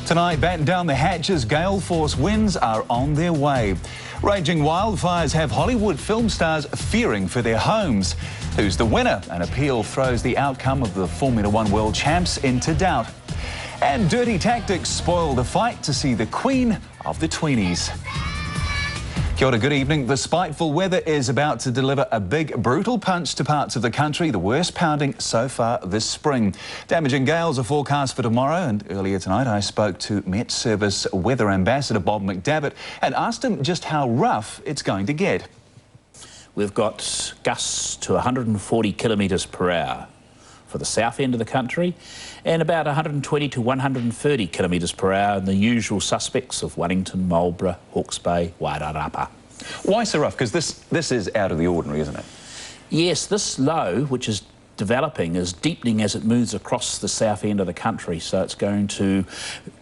Tonight, batten down the hatches, gale force winds are on their way. Raging wildfires have Hollywood film stars fearing for their homes. Who's the winner? An appeal throws the outcome of the Formula One World Champs into doubt. And dirty tactics spoil the fight to see the Queen of the Tweenies. Kia ora, good evening. The spiteful weather is about to deliver a big, brutal punch to parts of the country, the worst pounding so far this spring. Damaging gales are forecast for tomorrow, and earlier tonight I spoke to Met Service Weather Ambassador Bob McDavitt and asked him just how rough it's going to get. We've got gusts to 140 kilometres per hour for the south end of the country and about 120 to 130 kilometres per hour in the usual suspects of Wellington, Marlborough, Hawke's Bay, Wairarapa. Why so rough? Because this is out of the ordinary, isn't it? Yes, this low, which is developing, is deepening as it moves across the south end of the country, so it's going to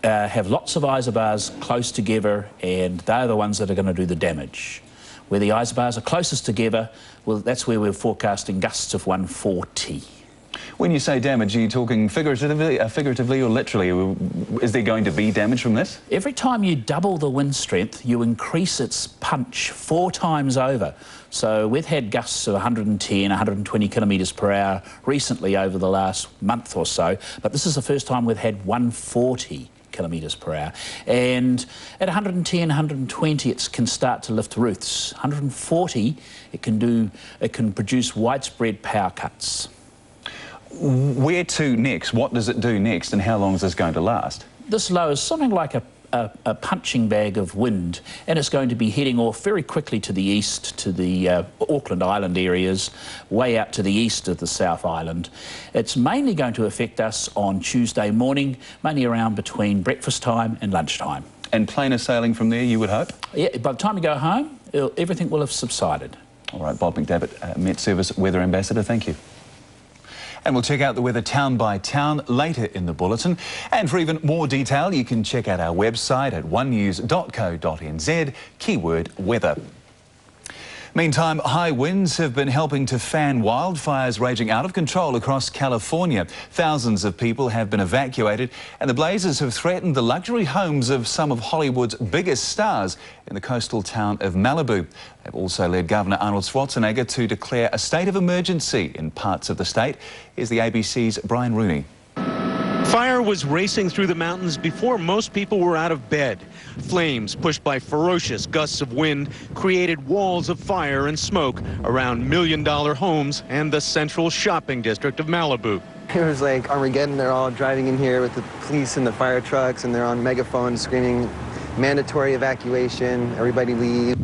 have lots of isobars close together, and they're the ones that are going to do the damage. Where the isobars are closest together, well, that's where we're forecasting gusts of 140. When you say damage, are you talking figuratively or literally? Is there going to be damage from this? Every time you double the wind strength, you increase its punch 4 times over. So we've had gusts of 110, 120 kilometres per hour recently over the last month or so, but this is the first time we've had 140 kilometres per hour. And at 110, 120, it can start to lift roofs. 140, it can produce widespread power cuts. Where to next? What does it do next, and how long is this going to last? This low is something like a punching bag of wind, and it's going to be heading off very quickly to the east, to the Auckland Island areas, way out to the east of the South Island. It's mainly going to affect us on Tuesday morning, mainly around between breakfast time and lunchtime. And plainer sailing from there, you would hope? Yeah, by the time you go home, everything will have subsided. All right, Bob McDavitt, Met Service Weather Ambassador, thank you. And we'll check out the weather town by town later in the bulletin. And for even more detail, you can check out our website at onenews.co.nz, keyword weather. Meantime, high winds have been helping to fan wildfires raging out of control across California. Thousands of people have been evacuated, and the blazes have threatened the luxury homes of some of Hollywood's biggest stars in the coastal town of Malibu. They've also led Governor Arnold Schwarzenegger to declare a state of emergency in parts of the state. Here's the ABC's Brian Rooney. Fire was racing through the mountains before most people were out of bed. Flames, pushed by ferocious gusts of wind, created walls of fire and smoke around million-dollar homes and the central shopping district of Malibu. It was like Armageddon. They're all driving in here with the police and the fire trucks, and they're on megaphones screaming, mandatory evacuation, everybody leave.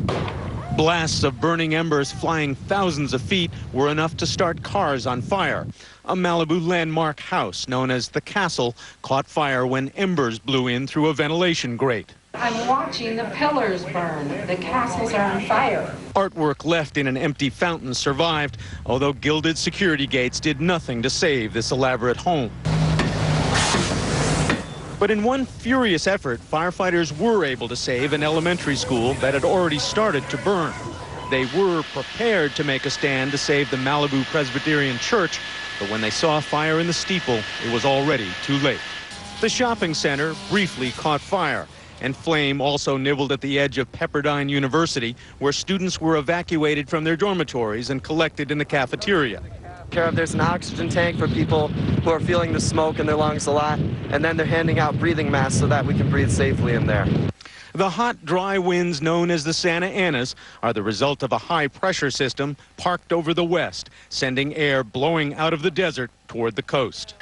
Blasts of burning embers flying thousands of feet were enough to start cars on fire. A Malibu landmark house known as the Castle caught fire when embers blew in through a ventilation grate. I'm watching the pillars burn. The castles are on fire. Artwork left in an empty fountain survived, although gilded security gates did nothing to save this elaborate home. But in one furious effort, firefighters were able to save an elementary school that had already started to burn. They were prepared to make a stand to save the Malibu Presbyterian Church, but when they saw a fire in the steeple, it was already too late. The shopping center briefly caught fire, and flame also nibbled at the edge of Pepperdine University, where students were evacuated from their dormitories and collected in the cafeteria. There's an oxygen tank for people who are feeling the smoke in their lungs a lot, and then they're handing out breathing masks so that we can breathe safely in there. The hot, dry winds known as the Santa Anas are the result of a high-pressure system parked over the west, sending air blowing out of the desert toward the coast.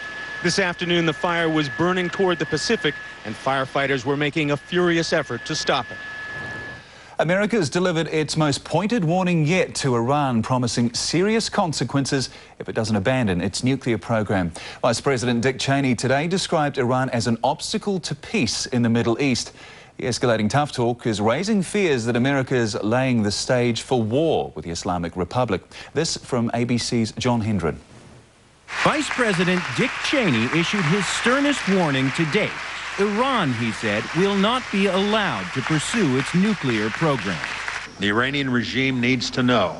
This afternoon, the fire was burning toward the Pacific, and firefighters were making a furious effort to stop it. America's delivered its most pointed warning yet to Iran, promising serious consequences if it doesn't abandon its nuclear program. Vice President Dick Cheney today described Iran as an obstacle to peace in the Middle East. The escalating tough talk is raising fears that America is laying the stage for war with the Islamic Republic. This from ABC's John Hendren. Vice President Dick Cheney issued his sternest warning to date. Iran, he said, will not be allowed to pursue its nuclear program. The Iranian regime needs to know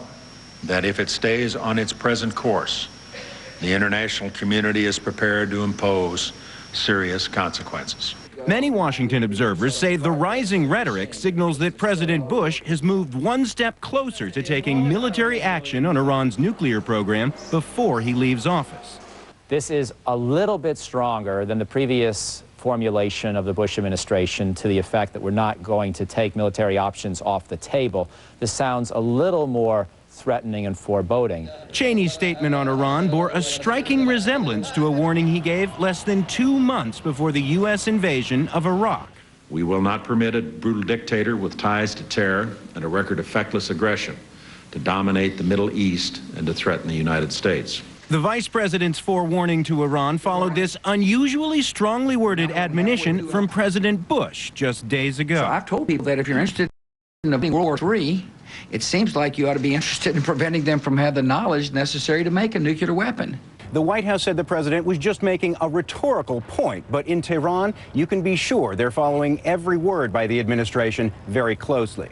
that if it stays on its present course, the international community is prepared to impose serious consequences. Many Washington observers say the rising rhetoric signals that President Bush has moved one step closer to taking military action on Iran's nuclear program before he leaves office. This is a little bit stronger than the previous formulation of the Bush administration to the effect that we're not going to take military options off the table. This sounds a little more threatening and foreboding. Cheney's statement on Iran bore a striking resemblance to a warning he gave less than 2 months before the U.S. invasion of Iraq. We will not permit a brutal dictator with ties to terror and a record of feckless aggression to dominate the Middle East and to threaten the United States. The vice president's forewarning to Iran followed this unusually strongly worded admonition from President Bush just days ago. So I've told people that if you're interested in World War III, it seems like you ought to be interested in preventing them from having the knowledge necessary to make a nuclear weapon. The White House said the president was just making a rhetorical point, but in Tehran, you can be sure they're following every word by the administration very closely.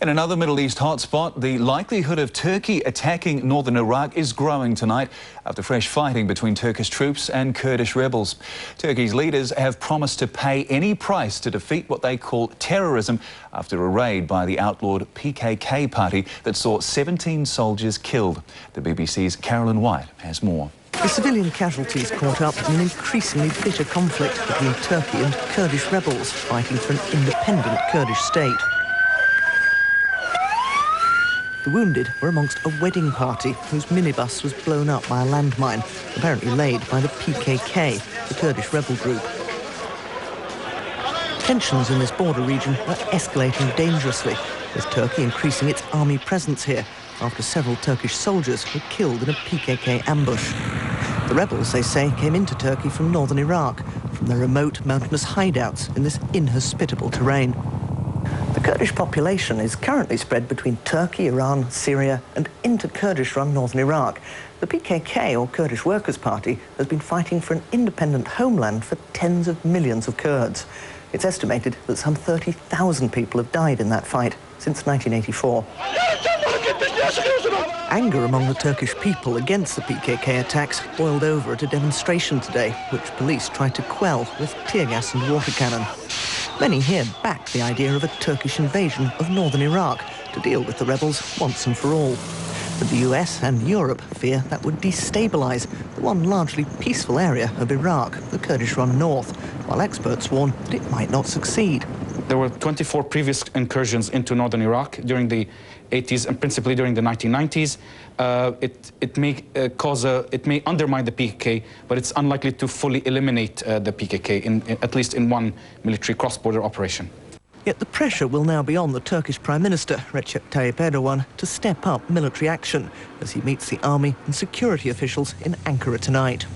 In another Middle East hotspot, the likelihood of Turkey attacking northern Iraq is growing tonight after fresh fighting between Turkish troops and Kurdish rebels. Turkey's leaders have promised to pay any price to defeat what they call terrorism after a raid by the outlawed PKK party that saw 17 soldiers killed. The BBC's Carolyn White has more. The civilian casualties caught up in an increasingly bitter conflict between Turkey and Kurdish rebels fighting for an independent Kurdish state. The wounded were amongst a wedding party whose minibus was blown up by a landmine, apparently laid by the PKK, the Kurdish rebel group. Tensions in this border region are escalating dangerously, with Turkey increasing its army presence here after several Turkish soldiers were killed in a PKK ambush. The rebels, they say, came into Turkey from northern Iraq, from their remote mountainous hideouts in this inhospitable terrain. The Kurdish population is currently spread between Turkey, Iran, Syria and into Kurdish-run northern Iraq. The PKK, or Kurdish Workers' Party, has been fighting for an independent homeland for tens of millions of Kurds. It's estimated that some 30,000 people have died in that fight since 1984. Anger among the Turkish people against the PKK attacks boiled over at a demonstration today, which police tried to quell with tear gas and water cannon. Many here back the idea of a Turkish invasion of northern Iraq to deal with the rebels once and for all. But the US and Europe fear that would destabilise the one largely peaceful area of Iraq, the Kurdish-run north, while experts warn that it might not succeed. There were 24 previous incursions into northern Iraq during the 80s and principally during the 1990s. It may undermine the PKK, but it's unlikely to fully eliminate the PKK, at least in one military cross-border operation. Yet the pressure will now be on the Turkish Prime Minister, Recep Tayyip Erdogan, to step up military action as he meets the army and security officials in Ankara tonight.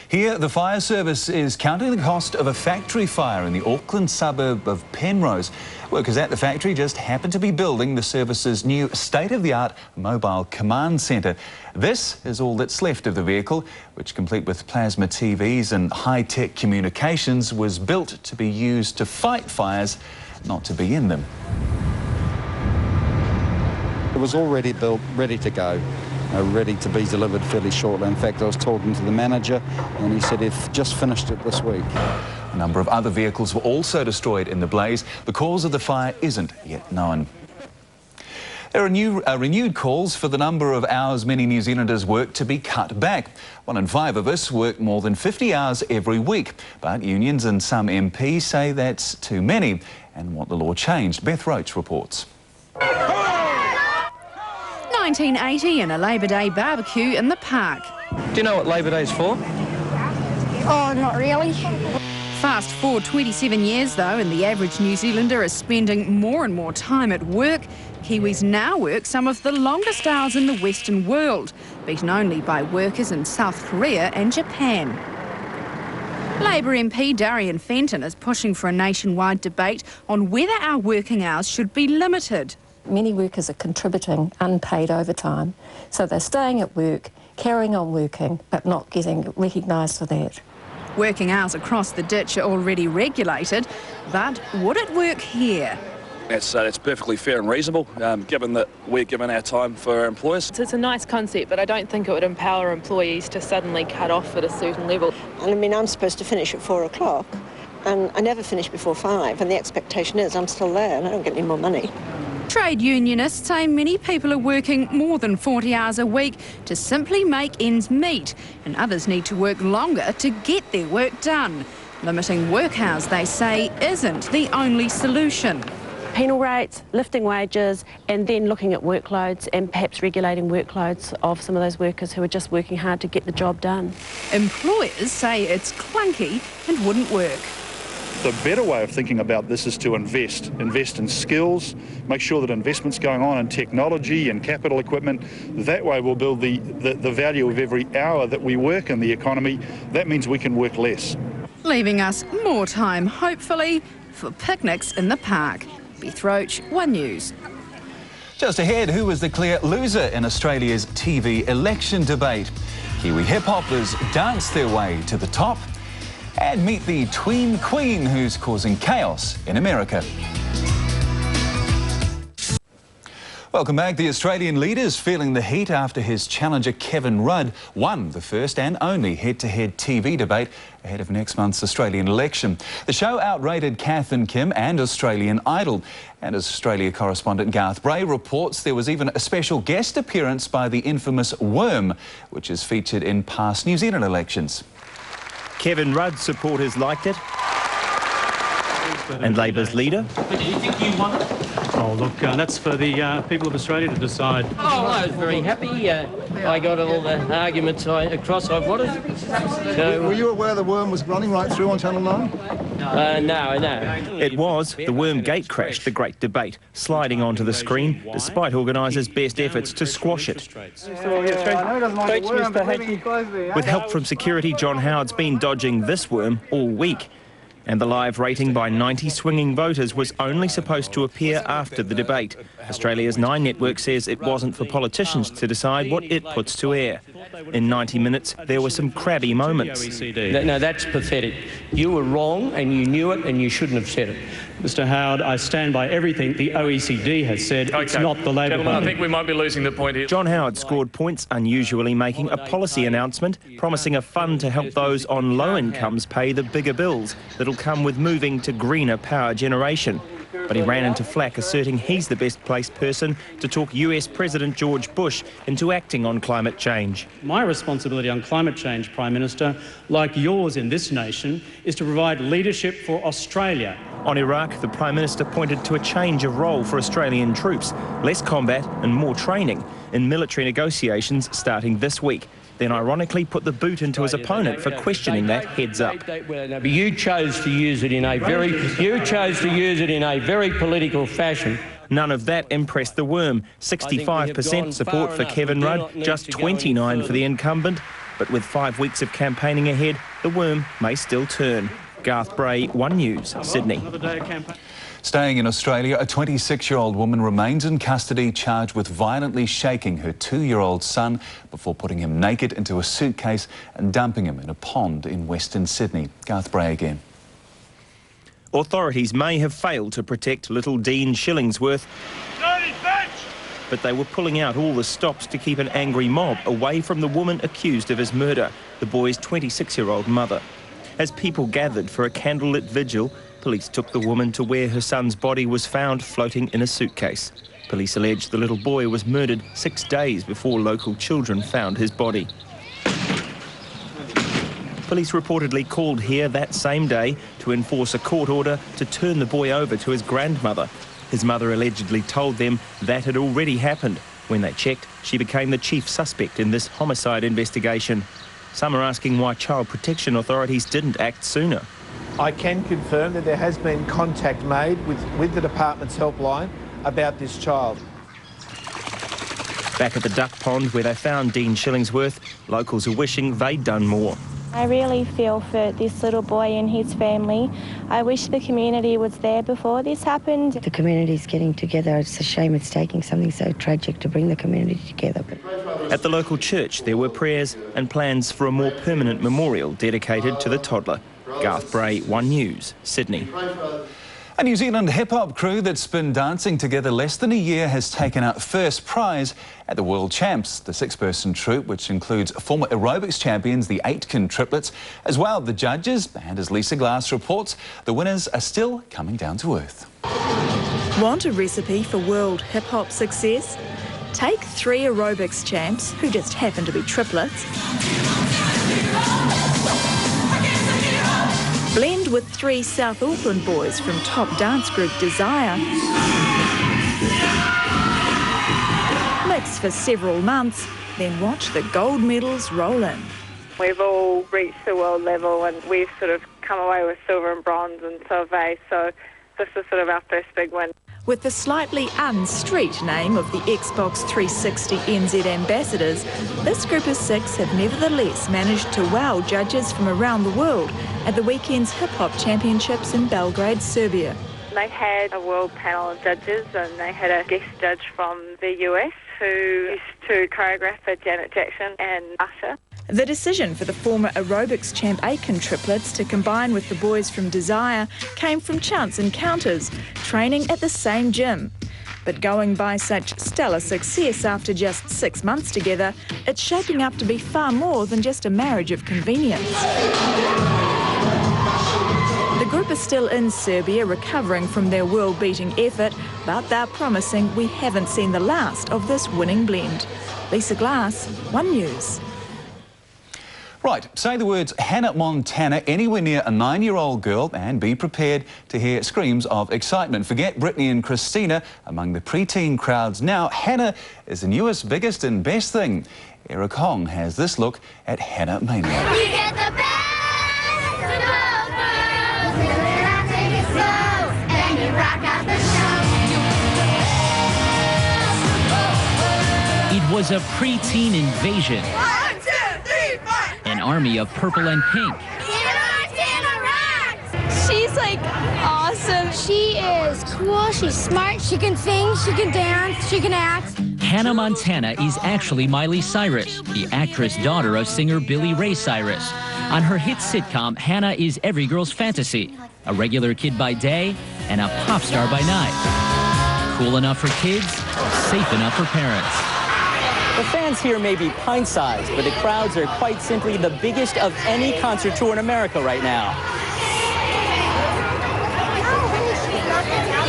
Here, the fire service is counting the cost of a factory fire in the Auckland suburb of Penrose. Workers at the factory just happen to be building the service's new state-of-the-art mobile command centre. This is all that's left of the vehicle, which, complete with plasma TVs and high-tech communications, was built to be used to fight fires, not to be in them. It was already built, ready to go. Ready to be delivered fairly shortly. In fact, I was talking to the manager and he said he'd just finished it this week. A number of other vehicles were also destroyed in the blaze. The cause of the fire isn't yet known. There are renewed calls for the number of hours many New Zealanders work to be cut back. 1 in 5 of us work more than 50 hours every week, but unions and some MPs say that's too many and want the law changed. Beth Roach reports. 1980 and a Labor Day barbecue in the park. Do you know what Labor Day's for? Oh, not really. Fast forward 27 years though, and the average New Zealander is spending more and more time at work. Kiwis now work some of the longest hours in the Western world, beaten only by workers in South Korea and Japan. Labor MP Darian Fenton is pushing for a nationwide debate on whether our working hours should be limited. Many workers are contributing unpaid overtime, so they're staying at work, carrying on working, but not getting recognised for that. Working hours across the ditch are already regulated, but would it work here? It's perfectly fair and reasonable, given that we're given our time for our employers. It's a nice concept, but I don't think it would empower employees to suddenly cut off at a certain level. I mean, I'm supposed to finish at 4 o'clock, and I never finish before 5, and the expectation is I'm still there and I don't get any more money. Trade unionists say many people are working more than 40 hours a week to simply make ends meet, and others need to work longer to get their work done. Limiting work hours, they say, isn't the only solution. Penal rates, lifting wages, and then looking at workloads and perhaps regulating workloads of some of those workers who are just working hard to get the job done. Employers say it's clunky and wouldn't work. The better way of thinking about this is to invest in skills, make sure that investment's going on in technology and capital equipment. That way we'll build the value of every hour that we work in the economy. That means we can work less. Leaving us more time, hopefully, for picnics in the park. Beth Roach, One News. Just ahead, who was the clear loser in Australia's TV election debate? Kiwi hip-hoppers dance their way to the top. And meet the tween queen who's causing chaos in America. Welcome back. The Australian leader's feeling the heat after his challenger Kevin Rudd won the first and only head-to-head TV debate ahead of next month's Australian election. The show outrated Kath and Kim and Australian Idol. And as Australia correspondent Garth Bray reports, there was even a special guest appearance by the infamous Worm, which is featured in past New Zealand elections. Kevin Rudd's supporters liked it, and Labor's leader. But do you think you won it? Oh, look, that's for the people of Australia to decide. Oh, I was very happy. I got all the arguments across I wanted. So, were you aware the Worm was running right through on Channel 9? No. It was. The Worm gate crashed the great debate, sliding onto the screen, despite organisers' best efforts to squash it. With help from security, John Howard's been dodging this worm all week. And the live rating by 90 swinging voters was only supposed to appear after the debate. Australia's Nine network says it wasn't for politicians to decide what it puts to air. In 90 minutes, there were some crabby moments. No, that's pathetic. You were wrong and you knew it and you shouldn't have said it. Mr Howard, I stand by everything the OECD has said. Okay. It's not the Labor Party. I think we might be losing the point here. John Howard scored points, unusually making a policy announcement, promising a fund to help those on low incomes pay the bigger bills that'll come with moving to greener power generation. But he ran into flack, asserting he's the best placed person to talk US President George Bush into acting on climate change. My responsibility on climate change, Prime Minister, like yours in this nation, is to provide leadership for Australia. On Iraq, the Prime Minister pointed to a change of role for Australian troops, less combat and more training in military negotiations starting this week. Then ironically put the boot into his opponent for questioning that heads up. But you chose to use it in a very political fashion. None of that impressed the Worm. 65% support for Kevin Rudd, just 29% for the incumbent. But with 5 weeks of campaigning ahead, the Worm may still turn. Garth Bray, One News, Sydney. Staying in Australia, a 26-year-old woman remains in custody charged with violently shaking her 2-year-old son before putting him naked into a suitcase and dumping him in a pond in Western Sydney. Garth Bray again. Authorities may have failed to protect little Dean Shillingsworth, but they were pulling out all the stops to keep an angry mob away from the woman accused of his murder, the boy's 26-year-old mother. As people gathered for a candlelit vigil, police took the woman to where her son's body was found floating in a suitcase. Police allege the little boy was murdered 6 days before local children found his body. Police reportedly called here that same day to enforce a court order to turn the boy over to his grandmother. His mother allegedly told them that had already happened. When they checked, she became the chief suspect in this homicide investigation. Some are asking why child protection authorities didn't act sooner. I can confirm that there has been contact made with the department's helpline about this child. Back at the duck pond where they found Dean Shillingsworth, locals are wishing they'd done more. I really feel for this little boy and his family. I wish the community was there before this happened. The community's getting together. It's a shame it's taking something so tragic to bring the community together. At the local church, there were prayers and plans for a more permanent memorial dedicated to the toddler. Garth Bray, One News, Sydney. A New Zealand hip-hop crew that's been dancing together less than a year has taken out first prize at the World Champs. The six-person troupe, which includes former aerobics champions, the Aitken triplets, as well the judges, and as Lisa Glass reports, the winners are still coming down to earth. Want a recipe for world hip-hop success? Take 3 aerobics champs, who just happen to be triplets, blend with 3 South Auckland boys from top dance group Desire, mix for several months, then watch the gold medals roll in. We've all reached the world level and we've sort of come away with silver and bronze and silver, so this is sort of our first big win. With the slightly un-street name of the Xbox 360 NZ Ambassadors, this group of 6 have nevertheless managed to wow judges from around the world at the weekend's hip-hop championships in Belgrade, Serbia. They had a world panel of judges and they had a guest judge from the US who used to choreograph for Janet Jackson and Usher. The decision for the former aerobics champ Aitken triplets to combine with the boys from Desire came from chance encounters, training at the same gym. But going by such stellar success after just 6 months together, it's shaping up to be far more than just a marriage of convenience. The group is still in Serbia recovering from their world-beating effort, but they're promising we haven't seen the last of this winning blend. Lisa Glass, One News. Right, say the words Hannah Montana anywhere near a 9-year-old girl and be prepared to hear screams of excitement. Forget Britney and Christina among the preteen crowds now. Hannah is the newest, biggest and best thing. Eric Hong has this look at Hannah Mania. You get the best of both worlds, and I take it slow, and you rock out the show. It was a preteen invasion. An army of purple and pink. She's like awesome. She is cool, she's smart, she can sing, she can dance, she can act. Hannah Montana is actually Miley Cyrus, the actress daughter of singer Billy Ray Cyrus. On her hit sitcom, Hannah is every girl's fantasy, a regular kid by day and a pop star by night. Cool enough for kids, safe enough for parents. The fans here may be pint-sized, but the crowds are quite simply the biggest of any concert tour in America right now.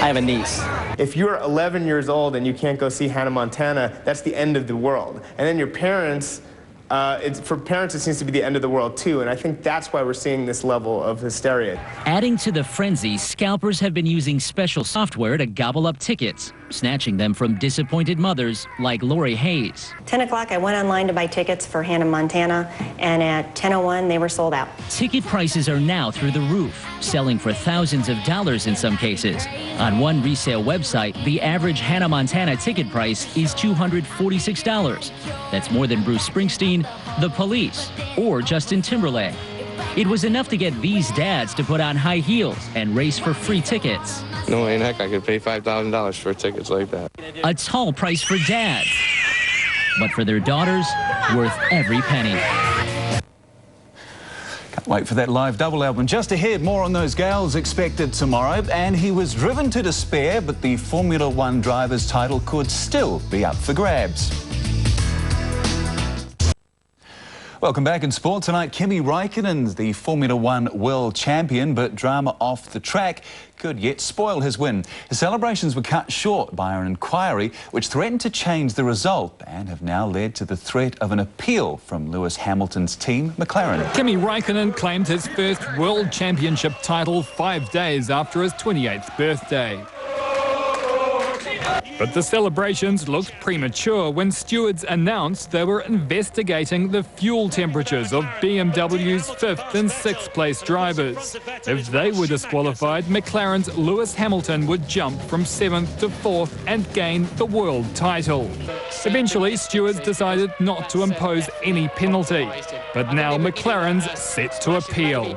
I have a niece. If you're 11 years old and you can't go see Hannah Montana, that's the end of the world. And then your parents, for parents it seems to be the end of the world too, and I think that's why we're seeing this level of hysteria. Adding to the frenzy, scalpers have been using special software to gobble up tickets, snatching them from disappointed mothers like Lori Hayes. 10 o'clock, I went online to buy tickets for Hannah Montana, and at 10:01, they were sold out. Ticket prices are now through the roof, selling for thousands of dollars in some cases. On one resale website, the average Hannah Montana ticket price is $246. That's more than Bruce Springsteen, The Police, or Justin Timberlake. It was enough to get these dads to put on high heels and race for free tickets. No way in heck I could pay $5,000 for tickets like that. A tall price for dads, but for their daughters, worth every penny. Can't wait for that live double album. Just ahead, more on those gals expected tomorrow. And he was driven to despair, but the Formula One driver's title could still be up for grabs. Welcome back in sport tonight. Kimi Räikkönen, the Formula One world champion, but drama off the track could yet spoil his win. His celebrations were cut short by an inquiry which threatened to change the result and have now led to the threat of an appeal from Lewis Hamilton's team, McLaren. Kimi Räikkönen claimed his first world championship title 5 days after his 28th birthday. But the celebrations looked premature when stewards announced they were investigating the fuel temperatures of BMW's 5th and 6th place drivers. If they were disqualified, McLaren's Lewis Hamilton would jump from 7th to 4th and gain the world title. Eventually, stewards decided not to impose any penalty, but now McLaren's set to appeal.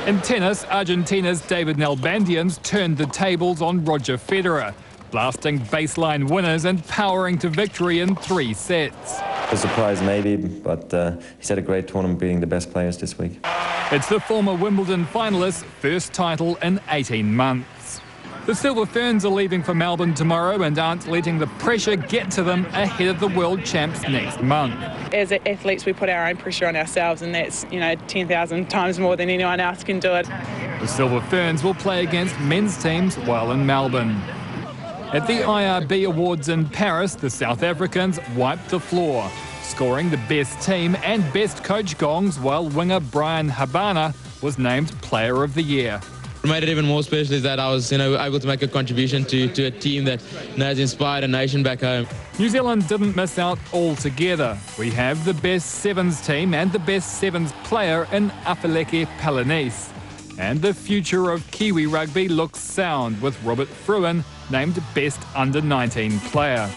In tennis, Argentina's David Nalbandian's turned the tables on Roger Federer, blasting baseline winners and powering to victory in 3 sets. A surprise maybe, but he's had a great tournament beating the best players this week. It's the former Wimbledon finalist's first title in 18 months. The Silver Ferns are leaving for Melbourne tomorrow and aren't letting the pressure get to them ahead of the World Champs next month. As athletes, we put our own pressure on ourselves, and that's, 10,000 times more than anyone else can do it. The Silver Ferns will play against men's teams while in Melbourne. At the IRB Awards in Paris, the South Africans wiped the floor, scoring the best team and best coach gongs, while winger Brian Habana was named Player of the Year. What made it even more special is that I was, able to make a contribution to a team that has inspired a nation back home. New Zealand didn't miss out altogether. We have the best sevens team and the best sevens player in Afeleke Palanese. And the future of Kiwi rugby looks sound, with Robert Fruin named Best Under-19 Player.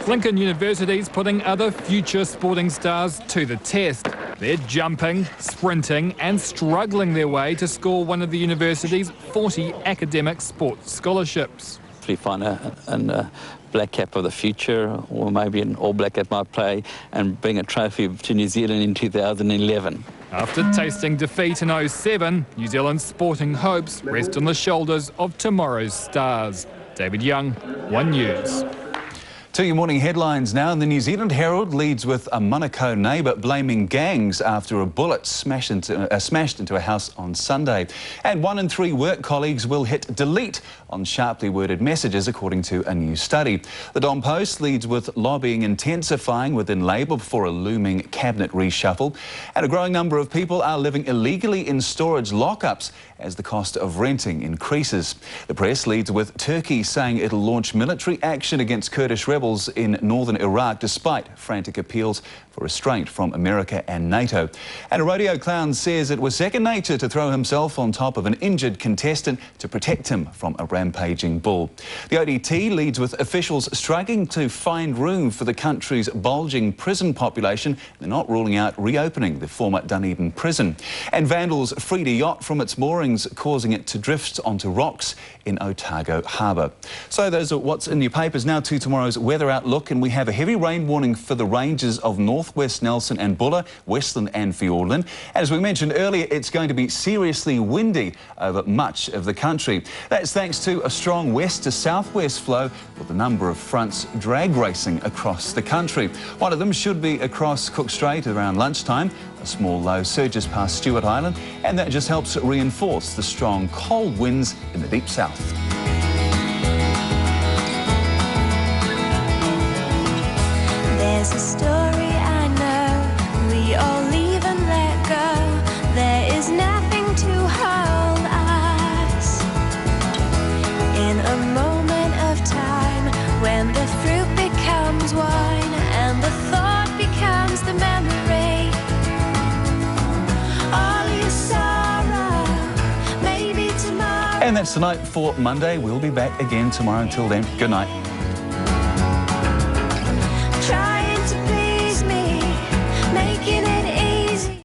Lincoln University's putting other future sporting stars to the test. They're jumping, sprinting and struggling their way to score one of the university's 40 academic sports scholarships. We find a black cap of the future, or maybe an all black that might play and bring a trophy to New Zealand in 2011. After tasting defeat in 07, New Zealand's sporting hopes rest on the shoulders of tomorrow's stars. David Young, One News. To your morning headlines now. The New Zealand Herald leads with a Manukau neighbour blaming gangs after a bullet smashed into a house on Sunday. And 1 in 3 work colleagues will hit delete on sharply worded messages, according to a new study. The Don Post leads with lobbying intensifying within Labour for a looming cabinet reshuffle. And a growing number of people are living illegally in storage lockups as the cost of renting increases. The Press leads with Turkey saying it'll launch military action against Kurdish rebels in northern Iraq despite frantic appeals for restraint from America and NATO. And a rodeo clown says it was second nature to throw himself on top of an injured contestant to protect him from a rampaging bull. The ODT leads with officials struggling to find room for the country's bulging prison population. They're not ruling out reopening the former Dunedin prison. And vandals freed a yacht from its moorings, causing it to drift onto rocks in Otago Harbour. So those are what's in your papers. Now to tomorrow's weather outlook, and we have a heavy rain warning for the ranges of northwest Nelson and Buller, Westland and Fiordland. As we mentioned earlier, it's going to be seriously windy over much of the country. That's thanks to a strong west to southwest flow, with a number of fronts drag racing across the country. One of them should be across Cook Strait around lunchtime. A small low surges past Stewart Island, and that just helps reinforce the strong cold winds in the deep south. There's a story I know, we all leave and let go. There is nothing to hold us. In a moment of time, when the fruit becomes wine and the thought becomes the memory. And that's tonight for Monday. We'll be back again tomorrow. Until then, good night.